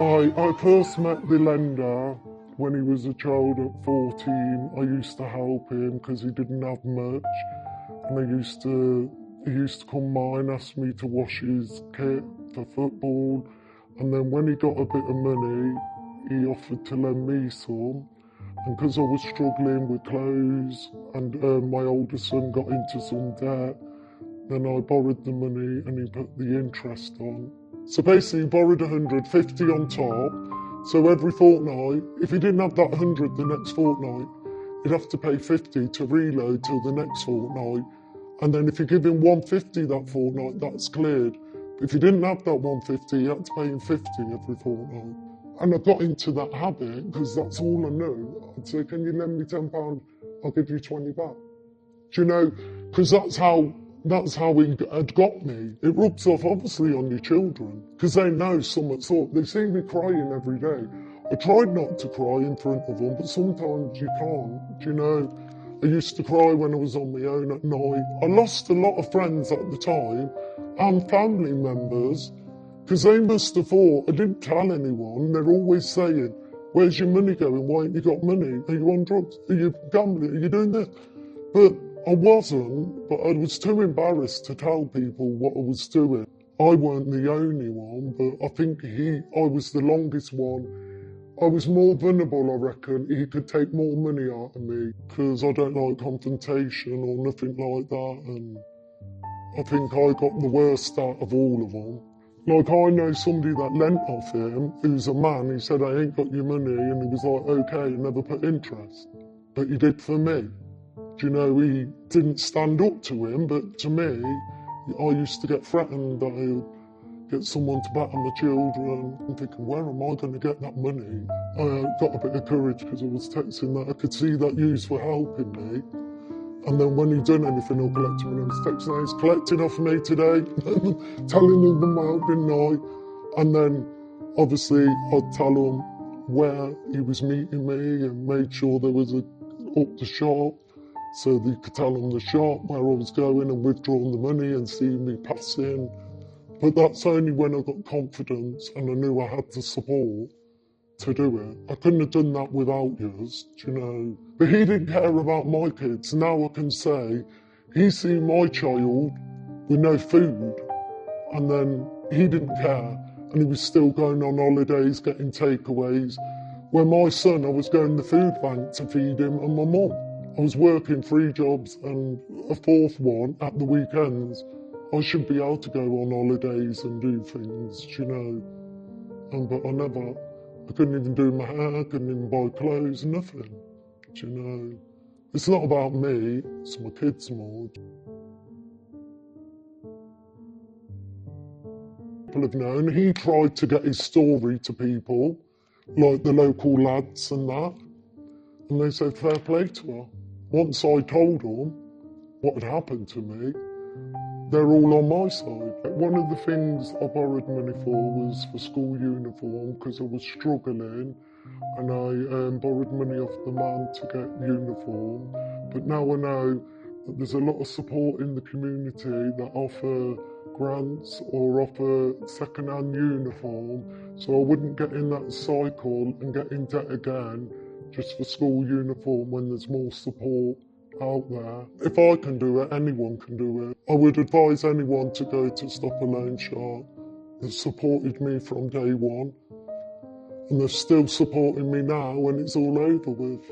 I first met the lender when he was a child at 14. I used to help him because he didn't have much. And he used to come mine, ask me to wash his kit for football. And then when he got a bit of money, he offered to lend me some. And because I was struggling with clothes and my older son got into some debt, then I borrowed the money and he put the interest on. So basically he borrowed 150 on top. So every fortnight, if he didn't have that 100 the next fortnight, he'd have to pay 50 to reload till the next fortnight. And then if you give him 150 that fortnight, that's cleared. But if you didn't have that 150, you had to pay him 50 every fortnight. And I got into that habit because that's all I knew. I'd say, can you lend me £10? I'll give you 20 back. Do you know, because that's how he had got me. It rubs off obviously on your children because they know something's up. They see me crying every day. I tried not to cry in front of them, but sometimes you can't. Do you know, I used to cry when I was on my own at night. I lost a lot of friends at the time and family members because they must have thought I didn't tell anyone. They're always saying, where's your money going? Why ain't you got money? Are you on drugs? Are you gambling? Are you doing this? But I wasn't, but I was too embarrassed to tell people what I was doing. I weren't the only one, but I think I was the longest one. I was more vulnerable, I reckon. He could take more money out of me because I don't like confrontation or nothing like that. And I think I got the worst out of all of them. Like, I know somebody that lent off him, who's a man. He said, I ain't got your money. And he was like, okay, never put interest. But he did for me. Do you know, he didn't stand up to him, but to me, I used to get threatened that he'd get someone to batter my children. I'm thinking, where am I going to get that money? I got a bit of courage because I was texting that. I could see that yous were helping me. And then when he'd done anything or collected, when I was texting, he's collecting off me today, telling them out, didn't I? And then, obviously, I'd tell him where he was meeting me and made sure there was up the shop. So they could tell him the shop where I was going and withdrawn the money and see me passing. But that's only when I got confidence and I knew I had the support to do it. I couldn't have done that without yours, do you know. But he didn't care about my kids. Now I can say, he seen my child with no food and then he didn't care and he was still going on holidays, getting takeaways. When my son, I was going to the food bank to feed him and my mum. I was working 3 jobs and a 4th one at the weekends. I should be able to go on holidays and do things, you know. But I couldn't even do my hair, couldn't even buy clothes, nothing, you know. It's not about me, it's my kids more. People have known, he tried to get his story to people, like the local lads and that, and they said fair play to her. Once I told them what had happened to me, they're all on my side. One of the things I borrowed money for was for school uniform because I was struggling and I borrowed money off the man to get uniform. But now I know that there's a lot of support in the community that offer grants or offer second-hand uniform, so I wouldn't get in that cycle and get in debt again just for school uniform when there's more support out there. If I can do it, anyone can do it. I would advise anyone to go to Stop a Loan Shark. They've supported me from day one and they're still supporting me now when it's all over with.